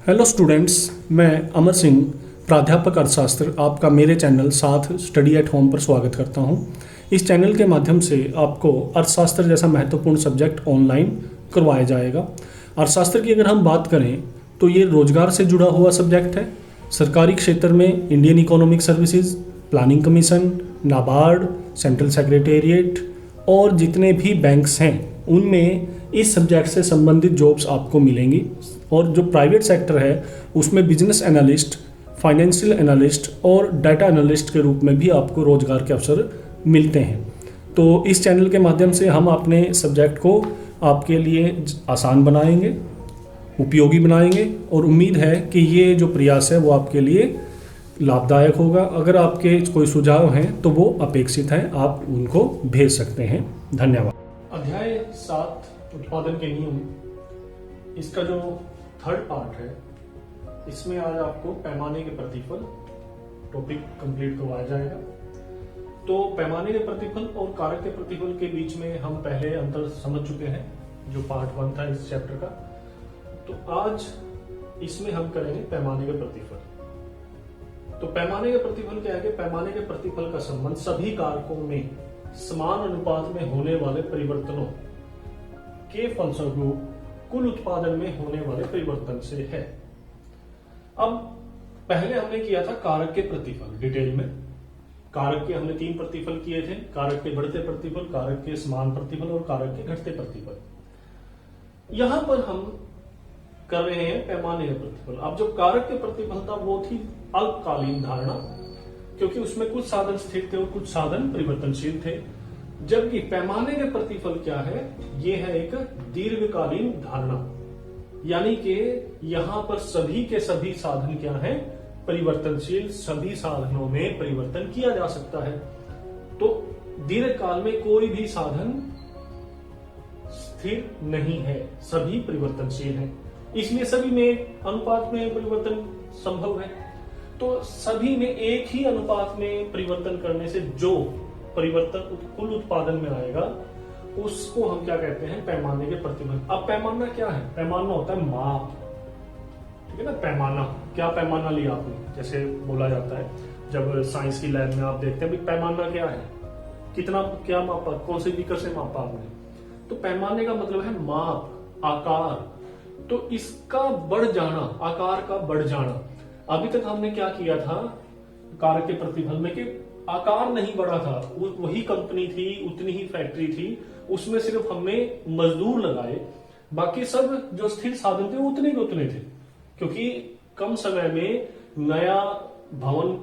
Hello students, मैं अमर सिंह, प्राध्यापक अर्थशास्त्र, आपका मेरे चैनल साथ स्टडी एट होम पर स्वागत करता हूं। इस चैनल के माध्यम से आपको अर्थशास्त्र जैसा महत्वपूर्ण सब्जेक्ट ऑनलाइन करवाया जाएगा। अर्थशास्त्र की अगर हम बात करें तो ये रोजगार से जुड़ा हुआ सब्जेक्ट है। सरकारी क्षेत्र में Indian economic services, planning commission, NABARD, central secretariat और जितने भी बैंक्स हैं उनमें इस सब्जेक्ट से संबंधित जॉब्स आपको मिलेंगी। और जो प्राइवेट सेक्टर है उसमें बिजनेस एनालिस्ट, फाइनेंशियल एनालिस्ट और डाटा एनालिस्ट के रूप में भी आपको रोजगार के अवसर मिलते हैं। तो इस चैनल के माध्यम से हम अपने सब्जेक्ट को आपके लिए आसान बनाएंगे, उपयोगी बनाएंगे और उम्मीद है कि ये जो प्रयास है वो आपके लिए लाभदायक होगा। अगर आपके कोई सुझाव हैं तो वो अपेक्षित हैं, आप उनको भेज सकते हैं। धन्यवाद। अध्याय 7 उत्पादन के नियम, इसका जो थर्ड पार्ट है इसमें आज आपको पैमाने के प्रतिफल टॉपिक कंप्लीट करवाया जाएगा। तो पैमाने के प्रतिफल और कारक के प्रतिफल के बीच में हम पहले अंतर समझ चुके हैं, जो पार्ट 1 था इस चैप्टर का। तो आज इसमें हम करेंगे पैमाने के प्रतिफल। तो पैमाने के प्रतिफल क्या है कि पैमाने के प्रतिफल का संबंध सभी कारकों में समान अनुपात में होने वाले परिवर्तनों के फलस्वरूप कुल उत्पादन में होने वाले परिवर्तन से है। अब पहले हमने किया था कारक के प्रतिफल डिटेल में। कारक के हमने 3 प्रतिफल किए थे, कारक के बढ़ते प्रतिफल, कारक के समान प्रतिफल और कारक के घटते प्रतिफल। यहां पर हम कर रहे हैं पैमाने के प्रतिफल। अब जो कारक के प्रतिफल था वो थी अल्पकालीन धारणा, क्योंकि उसमें कुछ साधन स्थिर थे और कुछ साधन परिवर्तनशील थे। जबकि पैमाने के प्रतिफल क्या है, ये है एक दीर्घकालीन धारणा, यानी कि यहां पर सभी के सभी साधन क्या है, परिवर्तनशील। सभी साधनों में परिवर्तन किया जा सकता है। तो दीर्घकाल में कोई भी साधन स्थिर नहीं है, सभी परिवर्तनशील हैं। इसलिए सभी में अनुपात में परिवर्तन संभव है। तो सभी में एक ही अनुपात में परिवर्तन करने से जो परिवर्तन कुल उत्पादन में आएगा उसको हम क्या कहते हैं, पैमाने के प्रतिफल। अब पैमाना क्या है? पैमाना होता है माप, ठीक है ना। पैमाना क्या, पैमाना लिया आपने, जैसे बोला जाता है जब साइंस की लैब में आप देखते हैं पैमाना क्या है, कितना क्या मापा, कौन से बीकर से मापा आपने। तो पैमाने का मतलब है माप, आकार। तो इसका बढ़ जाना, आकार का बढ़ जाना। अभी तक हमने क्या किया था कारक के प्रतिफल में कि आकार नहीं बढ़ा था, वही कंपनी थी, उतनी ही फैक्ट्री थी, उसमें सिर्फ हमने मजदूर लगाए, बाकी सब जो स्थिर साधन थे वो उतने के उतने थे। क्योंकि कम समय में नया भवन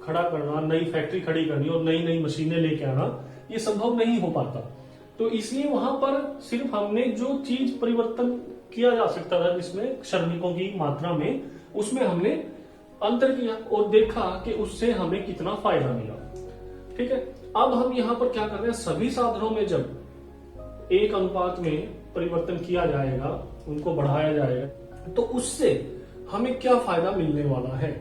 खड़ा करना, नई फैक्ट्री खड़ी करनी और नई नई मशीनें लेके आना ये संभव नहीं हो पाता। तो इसलिए वहां पर सिर्फ हमने जो चीज परिवर्तन किया जा सकता था जिसमें श्रमिकों की मात्रा में, उसमें हमने अंतर किया और देखा कि उससे हमें कितना फायदा मिला। ठीक है। अब हम यहां पर क्या कर रहे हैं, सभी साधनों में जब एक अनुपात में परिवर्तन किया जाएगा, उनको बढ़ाया जाएगा, तो उससे हमें क्या फायदा मिलने वाला है।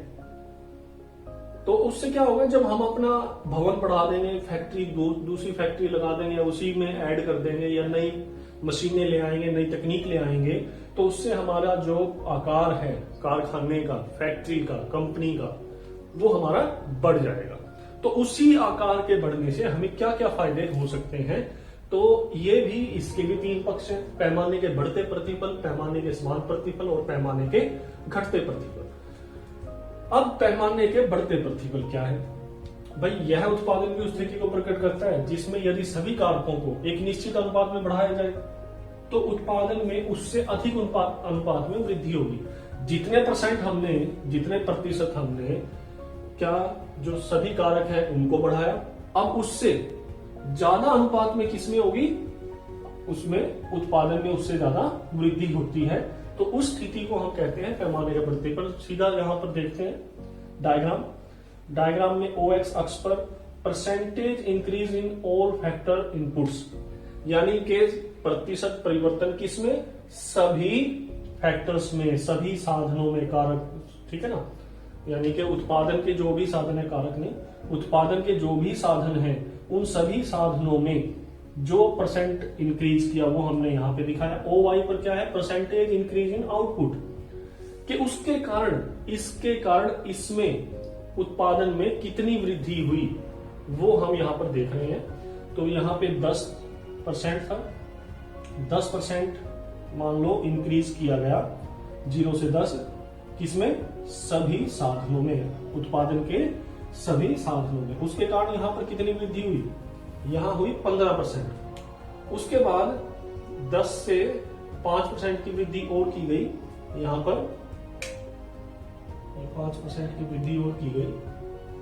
तो उससे क्या होगा, जब हम अपना भवन बढ़ा देंगे, फैक्ट्री दूसरी फैक्ट्री लगा देंगे, उसी में ऐड कर देंगे या नई मशीनें ले आएंगे, नई तकनीक ले आएंगे, तो उससे हमारा जो आकार है कारखाने का, फैक्ट्री का, कंपनी का, वो हमारा बढ़ जाएगा। तो उसी आकार के बढ़ने से हमें क्या क्या फायदे हो सकते हैं, तो ये भी, इसके भी 3 पक्ष हैं, पैमाने के बढ़ते प्रतिफल, पैमाने के समान प्रतिफल और पैमाने के घटते प्रतिफल। अब पैमाने के बढ़ते प्रतिफल क्या है भाई, यह उत्पादन की उस स्थिति को प्रकट करता है जिसमें यदि सभी कारकों को एक निश्चित अनुपात में बढ़ाया जाए तो उत्पादन में उससे अधिक अनुपात में वृद्धि होगी। जितने प्रतिशत हमने क्या जो सभी कारक है उनको बढ़ाया, अब उससे ज्यादा अनुपात में किसमें होगी, उसमें उत्पादन में उससे ज्यादा वृद्धि होती है। तो उस स्थिति को हम कहते हैं पैमाने के प्रतिफल। सीधा यहां पर देखते हैं डायग्राम में OX अक्ष पर percentage increase in all factor inputs, यानी कि प्रतिशत परिवर्तन किसमें, सभी फैक्टर्स में, सभी साधनों में, कारक, ठीक है ना। यानी कि उत्पादन के जो भी साधन है, कारक नहीं, उत्पादन के जो भी साधन हैं उन सभी साधनों में जो परसेंट इंक्रीज किया वो हमने यहां पे दिखाया। OY पर क्या है, परसेंटेज इंक्रीज इन आउटपुट, कि उसके कारण इसके कारण इसमें उत्पादन में कितनी वृद्धि हुई, वो हम यहां पर देख रहे हैं। तो यहां पे 10% था, 10% मान लो इंक्रीज किया गया 0 से 10, किसमें? सभी साधनों में, उत्पादन के सभी साधनों में। उसके कारण यहां पर कितनी वृद्धि हुई? यहां हुई 15%। उसके बाद 10 से 5% की वृद्धि और की गई, यहां पर 5% की वृद्धि और की गई।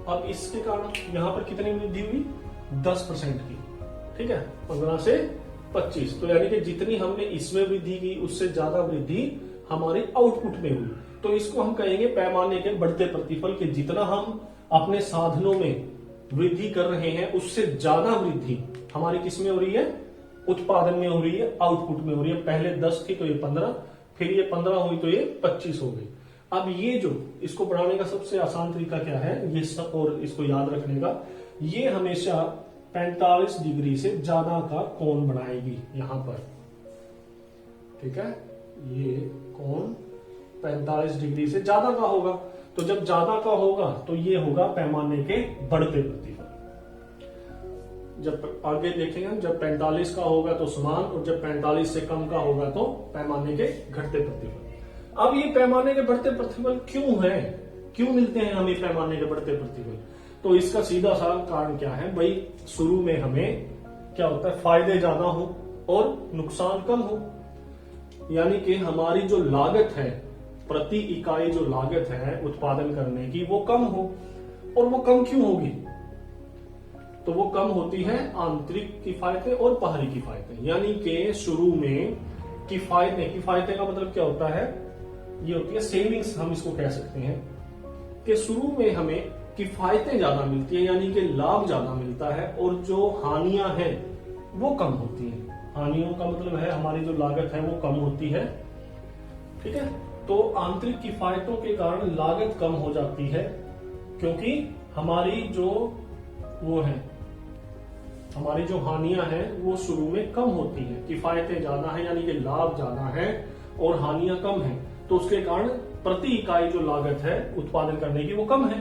अब इसके कारण यहां पर कितनी वृद्धि हुई? 10% की, ठीक है, 15 से 25। तो यानी कि जितनी हमने इसमें वृद्धि की उससे ज्यादा वृद्धि हमारे आउटपुट में हुई। तो इसको हम कहेंगे पैमाने के बढ़ते प्रतिफल के जितना हम अपने साधनों में वृद्धि कर रहे हैं उससे ज्यादा वृद्धि हमारी किसमें हो रही है? उत्पादन में हो रही है, आउटपुट में हो रही है। पहले 10 थी तो ये 15, फिर ये 15 हुई तो ये 25 हो गई। अब ये जो इसको बढ़ाने का सबसे आसान तरीका क्या है, ये सब, और इसको याद रखने का, ये हमेशा 45 डिग्री से ज्यादा का कोण बनाएगी यहां पर, ठीक है। ये कोण 45 डिग्री से ज्यादा का होगा। तो जब ज्यादा का होगा तो ये होगा पैमाने के बढ़ते प्रतिफल। जब आगे देखेंगे हम, जब 45 का होगा तो समान, और जब 45 से कम का होगा तो पैमाने के घटते प्रतिफल। अब ये पैमाने के बढ़ते प्रतिफल क्यों है, क्यों मिलते हैं हमें पैमाने के बढ़ते प्रतिफल? तो इसका सीधा सा कारण क्या है भाई, शुरू में हमें क्या होता है, फायदे ज्यादा हो और नुकसान कम हो। यानी कि हमारी जो लागत है, प्रति इकाई जो लागत है उत्पादन करने की, वो कम हो। और वो कम क्यों होगी? तो वो कम होती है आंतरिक किफायतें और बाहरी किफायतें। यानी कि शुरू में किफायतें का मतलब क्या होता है? ये होती है सेविंग्स, हम इसको कह सकते हैं कि शुरू में हमें किफायतें ज्यादा मिलती है, यानी कि लाभ ज्यादा मिलता है, और जो हानियां हैं वो कम होती हैं। हानियों का मतलब है हमारी जो लागत है वो कम होती है, ठीक है। तो आंतरिक किफायतों के कारण लागत कम हो जाती है, क्योंकि हमारी जो वो है, हमारी जो हानियां हैं वो शुरू में कम होती हैं। किफायतें ज्यादा हैं यानी कि लाभ ज्यादा है और हानियां कम हैं, तो उसके कारण प्रति इकाई जो लागत है उत्पादन करने की वो कम है।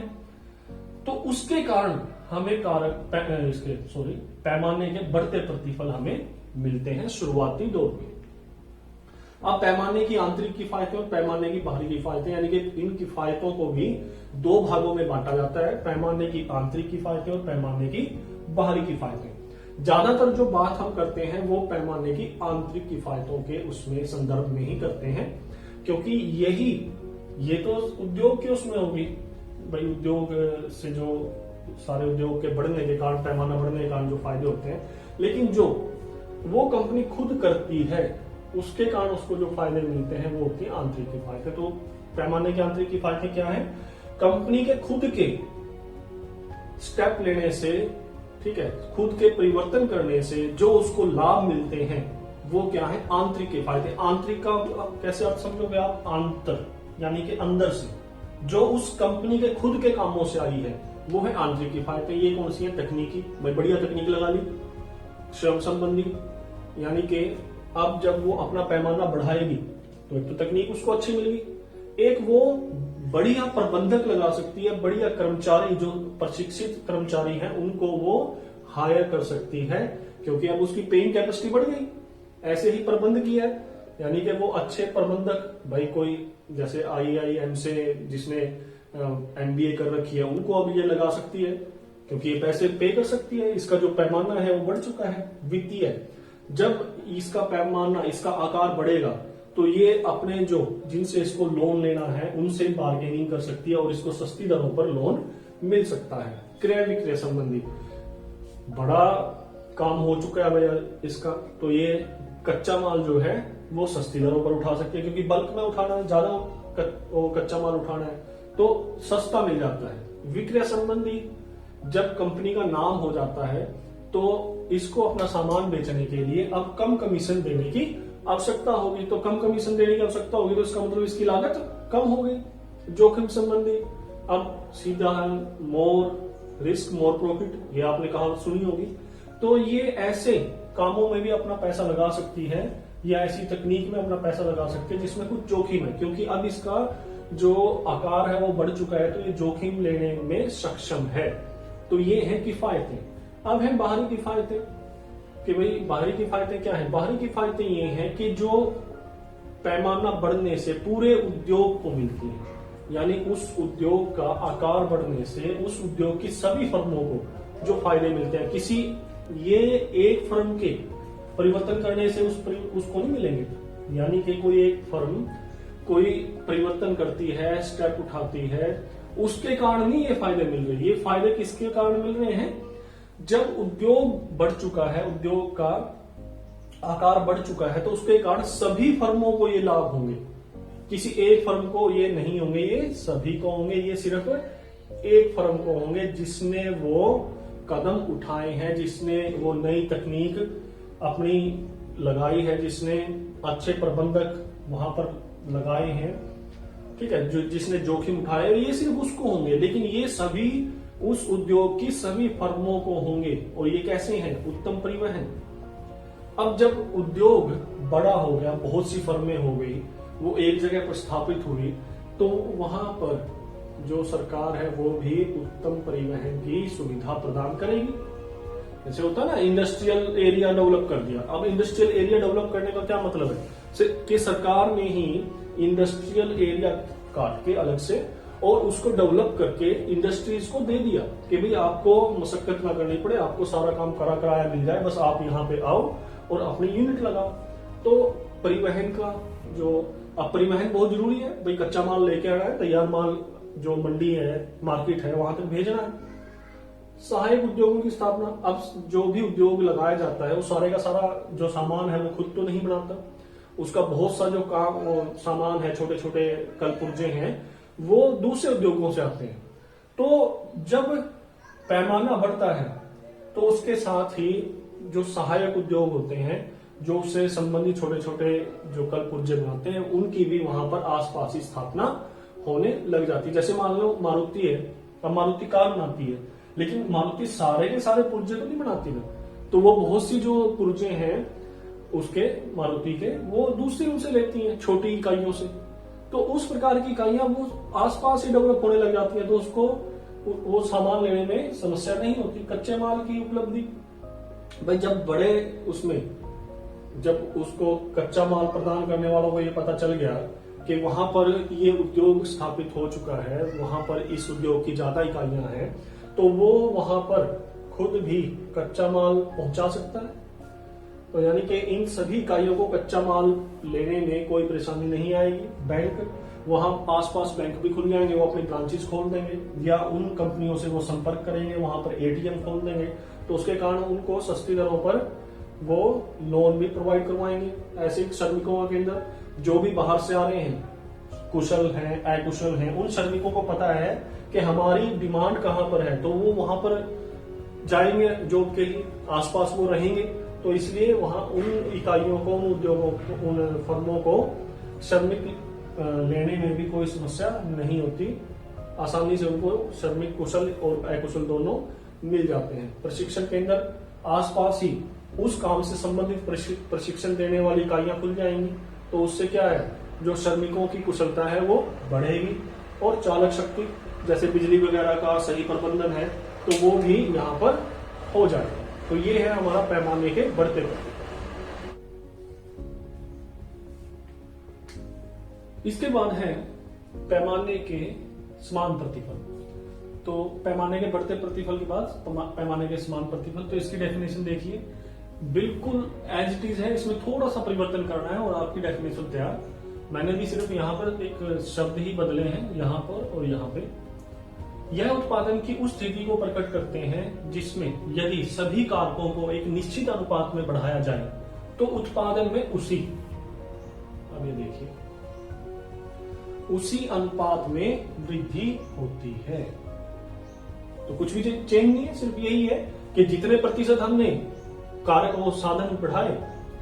तो उसके कारण हमें पैमाने के बढ़ते प्रतिफल हमें मिलते हैं शुरुआती दौर में। अब पैमाने की आंतरिक किफायतें और पैमाने की बाहरी किफायतें, यानी कि इन किफायतों को भी दो भागों में बांटा जाता है, पैमाने की आंतरिक किफायतें और पैमाने की बाहरी किफायतें। ज्यादातर जो बात हम करते हैं वो पैमाने की आंतरिक किफायतों के उसमें संदर्भ में ही करते हैं, क्योंकि ये तो उद्योग के उसमें होगी भाई, उद्योग से जो सारे उद्योग के बढ़ने के कारण, पैमाना बढ़ने के कारण जो फायदे होते हैं, लेकिन जो वो कंपनी खुद करती है उसके कारण उसको जो फायदे मिलते हैं वो होती है आंतरिक किफायतें। तो पैमाने की आंतरिक किफायतें क्या है? कंपनी के खुद के स्टेप लेने से, ठीक है, खुद के परिवर्तन करने से जो उसको लाभ मिलते हैं वो क्या है? आंतरिक किफायतें। आंतरिक का कैसे आप समझोगे आप? आंतर यानी कि अंदर से, जो उस कंपनी के खुद के कामों से आई है वो है आंतरिक किफायतें। ये कौन सी है? तकनीकी, बढ़िया तकनीक लगा ली, श्रम संबंधी, यानी कि अब जब वो अपना पैमाना बढ़ाएगी तो एक तो तकनीक उसको अच्छी मिल गई, एक वो बढ़िया प्रबंधक लगा सकती है, बढ़िया कर्मचारी जो प्रशिक्षित कर्मचारी हैं उनको वो हायर कर सकती है, क्योंकि अब उसकी पेइंग कैपेसिटी बढ़ गई, ऐसे ही प्रबंध किया है। यानी कि वो अच्छे प्रबंधक, भाई कोई जैसे IIM से जिसने MBA कर रखी है उनको अब ये लगा सकती है, क्योंकि ये पैसे पे कर सकती है, इसका जो पैमाना है वो बढ़ चुका है वित्तीय। जब इसका पैमाना, इसका आकार बढ़ेगा तो ये अपने जो जिनसे इसको लोन लेना है उनसे बार्गेनिंग कर सकती है और इसको सस्ती दरों पर लोन मिल सकता है। क्रय विक्रय संबंधी बड़ा काम हो चुका है भैया इसका, तो ये कच्चा माल जो है वो सस्ती दरों पर उठा सकते हैं, क्योंकि बल्क में उठाना है, ज्यादा कच्चा माल उठाना है तो सस्ता मिल जाता है। विक्रय संबंधी, जब कंपनी का नाम हो जाता है तो इसको अपना सामान बेचने के लिए अब कम कमीशन देने की आवश्यकता होगी, तो कम कमीशन देने की आवश्यकता होगी तो इसका मतलब इसकी लागत कम हो गई। जोखिम संबंधी, अब सीधा है मोर रिस्क मोर प्रॉफिट, ये आपने कहावत सुनी होगी। तो ये ऐसे कामों में भी अपना पैसा लगा सकती है या ऐसी तकनीक में अपना पैसा लगा सकते हैं जिसमें कुछ जोखिम है, क्योंकि अब इसका जो आकार है वो बढ़ चुका है, तो ये जोखिम लेने में सक्षम है। तो ये है किफायतें। अब है बाहरी किफायतें, कि भाई बाहरी किफायतें क्या है। बाहरी किफायतें ये हैं कि जो पैमाना बढ़ने से पूरे उद्योग को मिलती है, यानी उस उद्योग का आकार बढ़ने से उस उद्योग की सभी फर्मों को जो फायदे मिलते हैं, किसी ये एक फर्म के परिवर्तन करने से उसको नहीं मिलेंगे। यानी कि कोई एक फर्म कोई परिवर्तन करती है, स्टेप उठाती है, उसके कारण ही ये फायदे मिल रहे हैं। ये फायदे किसके कारण मिल रहे हैं? जब उद्योग बढ़ चुका है, उद्योग का आकार बढ़ चुका है, तो उसके कारण सभी फर्मों को ये लाभ होंगे। किसी एक फर्म को ये नहीं होंगे, ये सभी को होंगे। ये सिर्फ एक फर्म को होंगे जिसने वो कदम उठाए हैं, जिसने वो नई तकनीक अपनी लगाई है, जिसने अच्छे प्रबंधक वहां पर लगाए हैं, ठीक है, जो जिसने जोखिम उठाए, ये सिर्फ उसको होंगे। लेकिन ये सभी उस उद्योग की सभी फर्मों को होंगे। और ये कैसे हैं? उत्तम परिवहन। अब जब उद्योग बड़ा हो गया, बहुत सी फर्में हो गई, वो एक जगह पर स्थापित हुई, तो वहां पर जो सरकार है वो भी उत्तम परिवहन की सुविधा प्रदान करेगी। जैसे होता है ना, इंडस्ट्रियल एरिया डेवलप कर दिया। अब इंडस्ट्रियल एरिया डेवलप करने का क्या मतलब है कि सरकार ने ही इंडस्ट्रियल एरिया काट के अलग से और उसको डेवलप करके इंडस्ट्रीज को दे दिया कि भाई आपको मशक्कत ना करनी पड़े, आपको सारा काम कराया मिल जाए, बस आप यहाँ पे आओ और अपनी यूनिट लगाओ। तो परिवहन का जो, अब परिवहन बहुत जरूरी है भाई, कच्चा माल लेके आना है, तैयार माल जो मंडी है, मार्केट है, वहां तक भेजना है। सहायक उद्योगों की स्थापना। अब जो भी उद्योग लगाया जाता है वो सारे का सारा जो सामान है वो खुद तो नहीं बनाता, उसका बहुत सा जो काम सामान है, छोटे छोटे कल पुर्जे हैं, वो दूसरे उद्योगों से आते हैं। तो जब पैमाना बढ़ता है तो उसके साथ ही जो सहायक उद्योग होते हैं, जो उससे संबंधित छोटे छोटे जो कल पुर्जे बनाते हैं, उनकी भी वहां पर आसपास ही स्थापना होने लग जाती है। जैसे मान लो मारुति है, अब मारुति कार बनाती है, लेकिन मारुति सारे के सारे पुर्जे तो नहीं बनाती ना, तो वो बहुत सी जो पुर्जे हैं उसके मारुति के, वो दूसरी उनसे लेती हैं, छोटी इकाइयों से। तो उस प्रकार की इकाइयां वो आसपास ही डेवलप होने लग जाती हैं, तो उसको वो सामान लेने में समस्या नहीं होती। कच्चे माल की उपलब्धि, भाई जब बड़े उसमें, जब उसको कच्चा माल प्रदान करने वालों को ये पता चल गया कि वहां पर ये उद्योग स्थापित हो चुका है, वहां पर इस उद्योग की ज्यादा इकाइयां हैं, तो वो वहां पर खुद भी कच्चा माल पहुंचा सकता है। तो यानी कि इन सभी इकाइयों को कच्चा माल लेने में कोई परेशानी नहीं आएगी। बैंक, वहां आसपास बैंक भी खुल जाएंगे, वो अपनी ब्रांचेस खोल देंगे, या उन कंपनियों से वो संपर्क करेंगे, वहां पर एटीएम खोल देंगे, तो उसके कारण उनको सस्ती दरों पर वो लोन भी प्रोवाइड करवाएंगे। ऐसे श्रमिकों के अंदर जो भी बाहर से आ रहे हैं, कुशल हैं, अकुशल हैं, उन श्रमिकों को पता है कि हमारी डिमांड कहाँ पर है, तो वो वहां पर जाएंगे जॉब के लिए, आसपास वो रहेंगे। तो इसलिए वहां उन इकाइयों को, उन उद्योगों को, उन फर्मों को श्रमिक लेने में भी कोई समस्या नहीं होती। आसानी से उनको श्रमिक कुशल और अकुशल दोनों मिल जाते हैं। प्रशिक्षण केंद्र आसपास ही उस काम से संबंधित प्रशिक्षण देने वाली इकाइयां खुल जाएंगी, तो उससे क्या है, जो श्रमिकों की कुशलता है वो बढ़ेगी। और चालक शक्ति, जैसे बिजली वगैरह का सही प्रबंधन है, तो वो भी यहाँ पर हो जाएगा। तो ये है हमारा पैमाने के बढ़ते बढ़ते। इसके बाद है पैमाने के समान प्रतिफल। तो पैमाने के बढ़ते प्रतिफल के बाद पैमाने के समान प्रतिफल, तो इसकी डेफिनेशन देखिए, बिल्कुल एज इट इज है, इसमें थोड़ा सा परिवर्तन करना है और आपकी डेफिनेशन तैयार। मैंने भी सिर्फ यहाँ पर एक शब्द ही बदले हैं, यहाँ पर और यहाँ पे। यह उत्पादन की उस स्थिति को प्रकट करते हैं जिसमें यदि सभी कारकों को एक निश्चित अनुपात में बढ़ाया जाए तो उत्पादन में उसी, अब ये देखिए, उसी अनुपात में वृद्धि होती है। तो कुछ भी चेंज नहीं है, सिर्फ यही है कि जितने प्रतिशत हमने कारक और साधन बढ़ाए,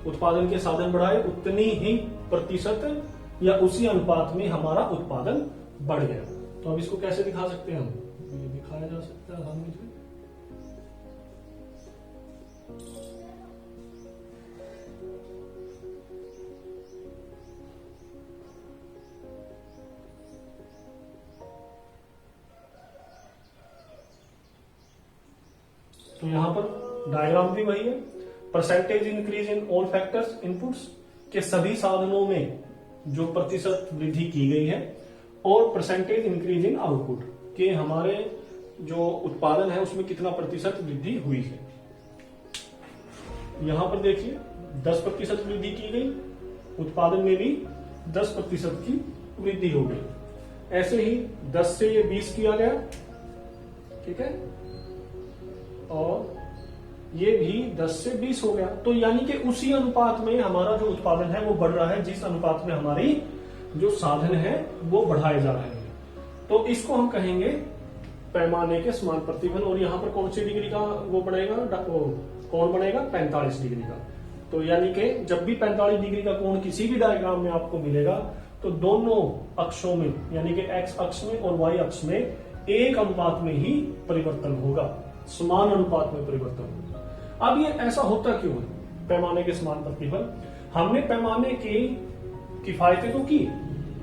उत्पादन के साधन बढ़ाए, उतनी ही प्रतिशत या उसी अनुपात में हमारा उत्पादन बढ़ गया। तो अब इसको कैसे दिखा सकते हैं हम? ये दिखाया जा सकता है आसानी से। तो यहां पर डायग्राम भी वही है, percentage increase in all factors inputs के सभी साधनों में जो प्रतिशत वृद्धि की गई है, और परसेंटेज इंक्रीज इन आउटपुट के हमारे जो उत्पादन है उसमें कितना प्रतिशत वृद्धि हुई है। यहां पर देखिए 10% वृद्धि की गई, उत्पादन में भी 10% की वृद्धि हो गई। ऐसे ही 10 से ये 20 किया गया, ठीक है, और ये भी 10 से 20 हो गया। तो यानी कि उसी अनुपात में हमारा जो उत्पादन है वो बढ़ रहा है, जिस अनुपात में हमारी जो साधन है वो बढ़ाए जा रहे हैं। तो इसको हम कहेंगे पैमाने के समान प्रतिफल। और यहां पर कौन सी डिग्री का वो बनेगा, कोण बनेगा 45 डिग्री का। तो यानी कि जब भी 45 डिग्री का कोण किसी भी डायग्राम में आपको मिलेगा तो दोनों अक्षों में यानी कि एक्स अक्ष में और वाई अक्ष में एक अनुपात में ही परिवर्तन होगा, समान अनुपात में परिवर्तन होगा। अब ये ऐसा होता क्यों है पैमाने के समान प्रतिफल? हमने पैमाने की किफायतें तो की,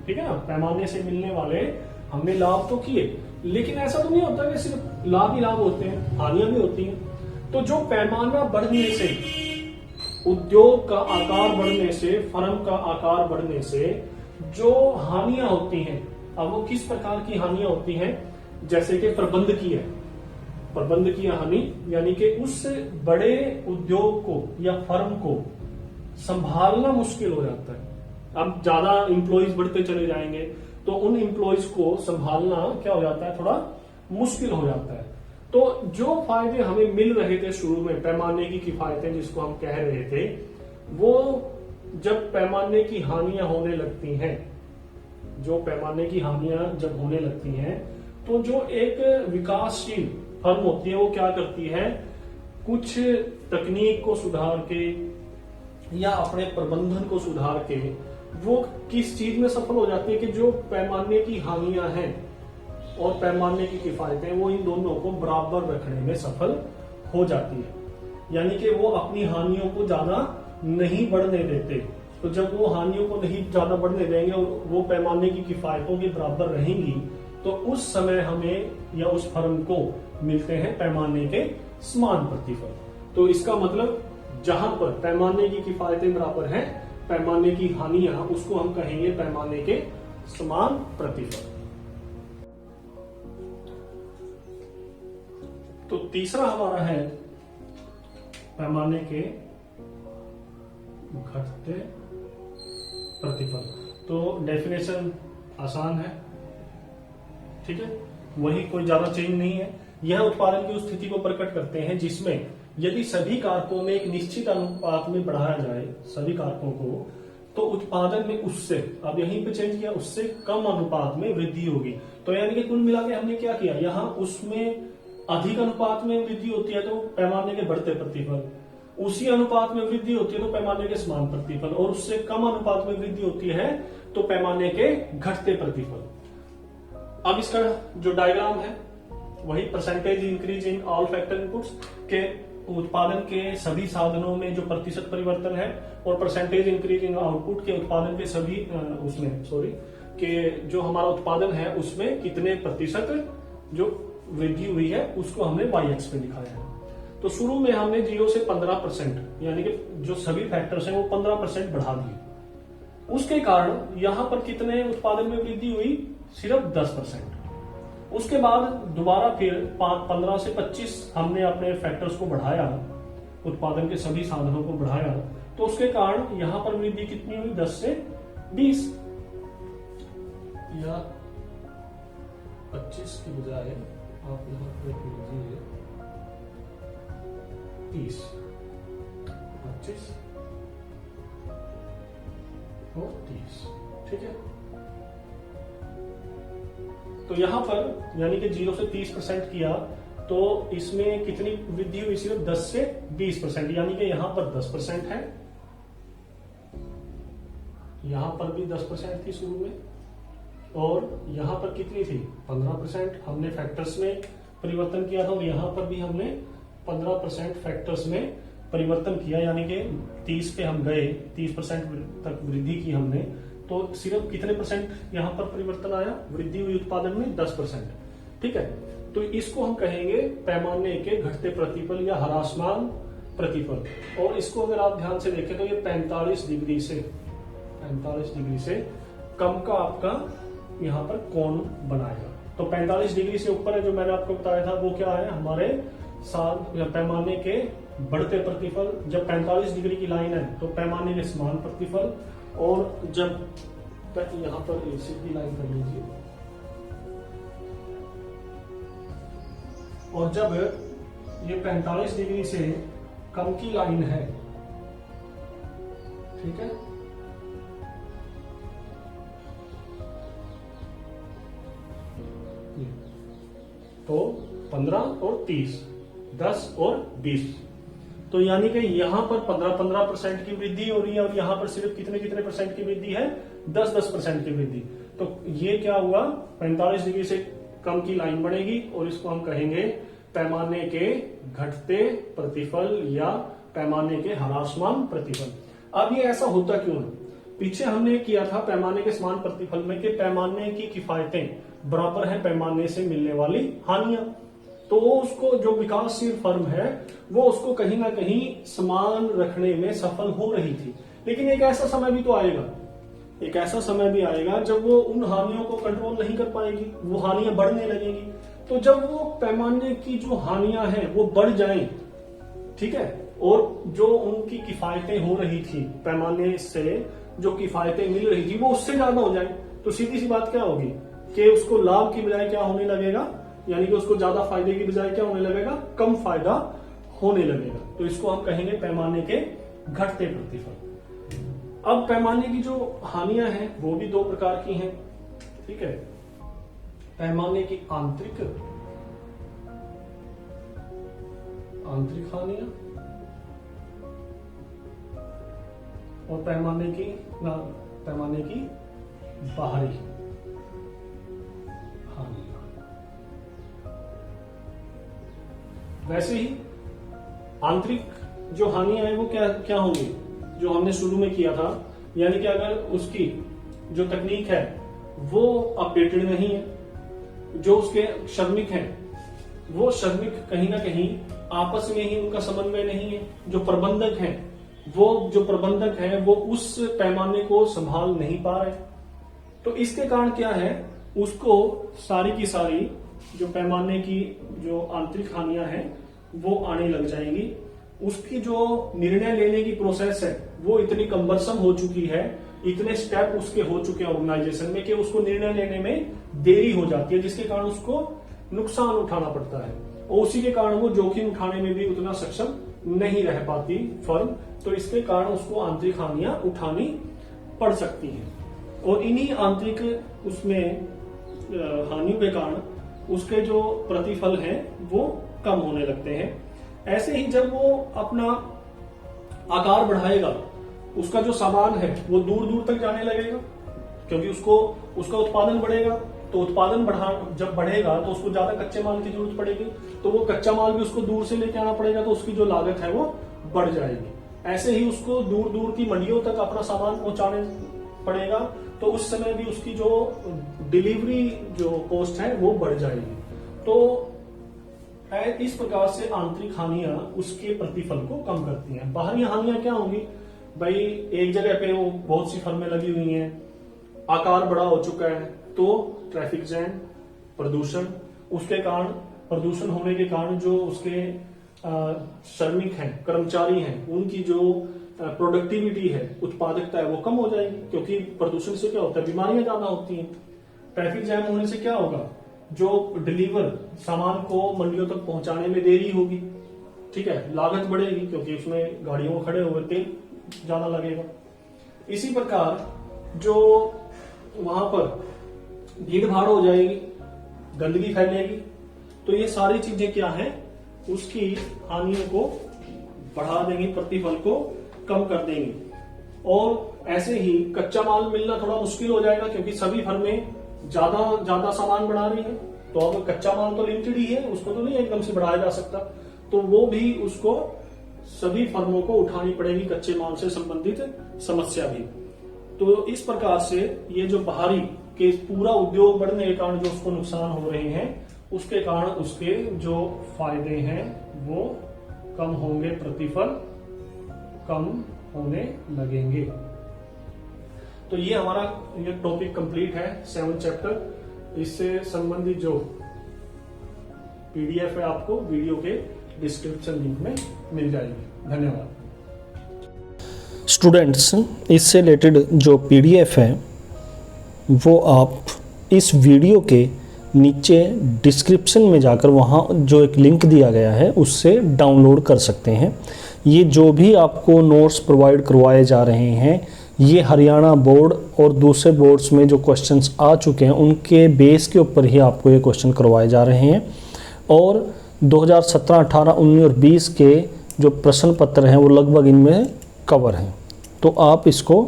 ठीक है ना, पैमाने से मिलने वाले हमने लाभ तो किए, लेकिन ऐसा तो नहीं होता कि सिर्फ लाभ ही लाभ होते हैं, हानियां भी होती हैं। तो जो पैमाना बढ़ने से, उद्योग का आकार बढ़ने से, फर्म का आकार बढ़ने से जो हानियां होती हैं, अब वो किस प्रकार की हानियां होती हैं? जैसे कि प्रबंधकीय हानि, यानी कि उस बड़े उद्योग को या फर्म को संभालना मुश्किल हो जाता है। अब ज्यादा इंप्लॉइज बढ़ते चले जाएंगे तो उन इंप्लॉइज को संभालना क्या हो जाता है, थोड़ा मुश्किल हो जाता है। तो जो फायदे हमें मिल रहे थे शुरू में, पैमाने की किफायतें जिसको हम कह रहे थे, वो जब पैमाने की हानियां होने लगती हैं, जो पैमाने की हानियां जब होने लगती हैं, तो जो एक विकासशील फर्म होती है वो क्या करती है, कुछ तकनीक को सुधार के या अपने प्रबंधन को सुधार के वो किस चीज में सफल हो जाती है कि जो पैमाने की हानियां हैं और पैमाने की किफायतें, वो इन दोनों को बराबर रखने में सफल हो जाती है। यानी कि वो अपनी हानियों को ज्यादा नहीं बढ़ने देते। तो जब वो हानियों को नहीं ज्यादा बढ़ने देंगे और वो पैमाने की किफायतों के बराबर रहेंगी, तो उस समय हमें या उस फर्म को मिलते हैं पैमाने के समान प्रतिफल। तो इसका मतलब जहां पर पैमाने की किफायतें बराबर हैं, पैमाने की हानियां, उसको हम कहेंगे पैमाने के समान प्रतिफल। तो तीसरा हमारा है पैमाने के घटते प्रतिफल। तो डेफिनेशन आसान है, ठीक है, वही कोई ज्यादा चेंज नहीं है। यह उत्पादन की उस स्थिति को प्रकट करते हैं जिसमें यदि सभी कारकों में एक निश्चित अनुपात में बढ़ाया जाए सभी कारकों को, तो उत्पादन में उससे, अब यहीं पे चेंज किया, उससे कम अनुपात में वृद्धि होगी। तो यानी कि कुल मिला के हमने क्या किया, यहाँ उसमें अधिक अनुपात में वृद्धि होती है तो पैमाने के बढ़ते प्रतिफल, उसी अनुपात में वृद्धि होती है तो पैमाने के समान प्रतिफल, और उससे कम अनुपात में वृद्धि होती है तो पैमाने के घटते प्रतिफल। अब इसका जो डायग्राम है वही percentage increase in all factor inputs के उत्पादन के सभी साधनों में जो प्रतिशत परिवर्तन है, और परसेंटेज इंक्रीज इन आउटपुट के उत्पादन के सभी के जो हमारा उत्पादन है उसमें कितने प्रतिशत जो वृद्धि हुई है उसको हमने वाई एक्स पे दिखाया है। तो शुरू में हमने 0 से 15% यानी कि जो सभी फैक्टर्स हैं वो 15% बढ़ा दिए। उसके कारण यहां पर कितने उत्पादन में वृद्धि हुई, सिर्फ 10%। उसके बाद दोबारा फिर 15 से 25 हमने अपने फैक्टर्स को बढ़ाया, उत्पादन के सभी साधनों को बढ़ाया, तो उसके कारण यहां पर वृद्धि कितनी हुई, 10 से 20 या 25 की बजाय आप यहां पर लीजिए 30, 25 और 30, ठीक है। तो यहां पर यानी कि 0 से 30% किया तो इसमें कितनी वृद्धि हुई, सिर्फ 10 से 20%, यानी कि यहां पर 10% है, यहां पर भी 10% थी शुरू में, और यहां पर कितनी थी 15%। हमने फैक्टर्स में परिवर्तन किया था और यहां पर भी हमने 15% फैक्टर्स में परिवर्तन किया, यानी कि 30 पे हम गए, 30% तक वृद्धि की हमने, तो सिर्फ कितने परसेंट यहां पर परिवर्तन आया, वृद्धि हुई उत्पादन में 10%, ठीक है। तो इसको हम कहेंगे पैमाने के घटते प्रतिफल या ह्रासमान प्रतिफल। और इसको अगर आप ध्यान से देखें तो ये 45 डिग्री से कम का आपका यहाँ पर कोण बनाएगा। तो 45 डिग्री से ऊपर है, जो मैंने आपको बताया था वो क्या है, हमारे पैमाने के बढ़ते प्रतिफल। जब 45 डिग्री की लाइन है तो पैमाने के समान प्रतिफल, और जब यहाँ पर सीधी लाइन कर लीजिए, और जब ये 45 डिग्री से कम की लाइन है, ठीक है, तो 15 और 30, 10 और 20, तो यानी कि यहां पर 15% की वृद्धि हो रही है, और यहां पर सिर्फ कितने परसेंट की वृद्धि है, 10% की वृद्धि। तो ये क्या हुआ, 45 डिग्री से कम की लाइन बनेगी, और इसको हम कहेंगे पैमाने के घटते प्रतिफल या पैमाने के ह्रासमान प्रतिफल। अब ये ऐसा होता क्यों है? पीछे हमने किया था पैमाने के समान प्रतिफल में कि पैमाने की किफायतें बराबर है पैमाने से मिलने वाली हानियां। तो वो उसको, जो विकासशील फर्म है, वो उसको कहीं ना कहीं समान रखने में सफल हो रही थी। लेकिन एक ऐसा समय भी आएगा जब वो उन हानियों को कंट्रोल नहीं कर पाएगी, वो हानियां बढ़ने लगेंगी। तो जब वो पैमाने की जो हानियां हैं वो बढ़ जाएं, ठीक है, और जो उनकी किफायतें हो रही थी, पैमाने से जो किफायतें मिल रही थी वो उससे ज्यादा हो जाए, तो सीधी सी बात क्या होगी कि उसको लाभ की बजाय क्या होने लगेगा, यानी कि उसको ज्यादा फायदे की बजाय क्या होने लगेगा, कम फायदा होने लगेगा। तो इसको हम कहेंगे पैमाने के घटते प्रतिफल। अब पैमाने की जो हानियां हैं वो भी दो प्रकार की हैं, ठीक है, पैमाने की आंतरिक हानियां और पैमाने की बाहरी हानियां। वैसे ही आंतरिक जो हानियां हैं वो क्या होंगी, जो हमने शुरू में किया था, यानी कि अगर उसकी जो तकनीक है वो अपडेटेड नहीं है, जो उसके श्रमिक हैं वो श्रमिक कहीं ना कहीं आपस में ही उनका समन्वय नहीं है, जो प्रबंधक हैं वो उस पैमाने को संभाल नहीं पा रहे। तो इसके कारण क्या है, उसको सारी की सारी जो पैमाने की जो आंतरिक हानियां हैं वो आने लग जाएंगी। उसकी जो निर्णय लेने की प्रोसेस है वो इतनी कम्बरसम हो चुकी है, इतने स्टेप उसके हो चुके हैं ऑर्गेनाइजेशन में कि उसको निर्णय लेने में देरी हो जाती है, जिसके कारण उसको नुकसान उठाना पड़ता है, और उसी के कारण वो जोखिम उठाने में भी उतना सक्षम नहीं रह पाती फर्म। तो इसके कारण उसको आंतरिक हानियां उठानी पड़ सकती हैं, और इन्हीं आंतरिक उसमें हानियों के कारण उसके जो प्रतिफल हैं वो कम होने लगते हैं। ऐसे ही जब वो अपना आकार बढ़ाएगा, उसका जो सामान है वो दूर दूर तक जाने लगेगा, क्योंकि उसका उत्पादन बढ़ेगा। तो उत्पादन जब बढ़ेगा तो उसको ज्यादा कच्चे माल की जरूरत पड़ेगी, तो वो कच्चा माल भी उसको दूर से लेके आना पड़ेगा, तो उसकी जो लागत है वो बढ़ जाएगी। ऐसे ही उसको दूर दूर की मंडियों तक अपना सामान पहुंचाने पड़ेगा, तो उस समय भी उसकी जो डिलीवरी जो कॉस्ट है वो बढ़ जाएगी। तो इस प्रकार से आंतरिक हानियां उसके प्रतिफल को कम करती हैं। बाहरी हानियां क्या होंगी भाई, एक जगह पे वो बहुत सी फर्में लगी हुई हैं, आकार बड़ा हो चुका है, तो ट्रैफिक जैम, प्रदूषण, उसके कारण प्रदूषण होने के कारण जो उसके श्रमिक हैं, कर्मचारी हैं, उनकी जो प्रोडक्टिविटी है, उत्पादकता है वो कम हो जाएगी, क्योंकि प्रदूषण से क्या होता है, बीमारियां ज्यादा होती हैं। ट्रैफिक जैम होने से क्या होगा, जो डिलीवर सामान को मंडियों तक पहुंचाने में देरी होगी, ठीक है, लागत बढ़ेगी, क्योंकि उसमें गाड़ियों में खड़े हुए तेल ज्यादा लगेगा। इसी प्रकार जो वहां पर भीड़ भाड़ हो जाएगी, गंदगी फैलेगी, तो ये सारी चीजें क्या है, उसकी हानियों को बढ़ा देंगी, प्रतिफल को कम कर देंगी। और ऐसे ही कच्चा माल मिलना थोड़ा मुश्किल हो जाएगा, क्योंकि सभी फर्में ज्यादा सामान बढ़ा रही है, तो अब कच्चा माल तो लिमिटेड ही है, उसको तो नहीं एकदम से बढ़ाया जा सकता, तो वो भी उसको सभी फर्मों को उठानी पड़ेगी, कच्चे माल से संबंधित समस्या भी। तो इस प्रकार से ये जो बाहरी के पूरा उद्योग बढ़ने के कारण जो उसको नुकसान हो रहे हैं उसके कारण उसके जो फायदे हैं वो कम होंगे, प्रतिफल कम होने लगेंगे। तो ये हमारा ये टॉपिक कंप्लीट है 7th चैप्टर। इससे संबंधित जो पीडीएफ है आपको वीडियो के डिस्क्रिप्शन लिंक में मिल जाएगी। धन्यवाद। स्टूडेंट्स, इससे रिलेटेड जो पीडीएफ है वो आप इस वीडियो के नीचे डिस्क्रिप्शन में जाकर वहाँ जो एक लिंक दिया गया है उससे डाउनलोड कर सकते हैं। ये जो भी आपको नोट्स प्रोवाइड करवाए जा रहे हैं ये हरियाणा बोर्ड और दूसरे बोर्ड्स में जो क्वेश्चंस आ चुके हैं उनके बेस के ऊपर ही आपको ये क्वेश्चन करवाए जा रहे हैं। और 2017, 18, 19 और 20 के जो प्रश्न पत्र हैं वो लगभग इनमें कवर हैं। तो आप इसको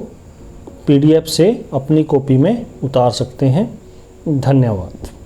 पीडीएफ से अपनी कॉपी में उतार सकते हैं। धन्यवाद।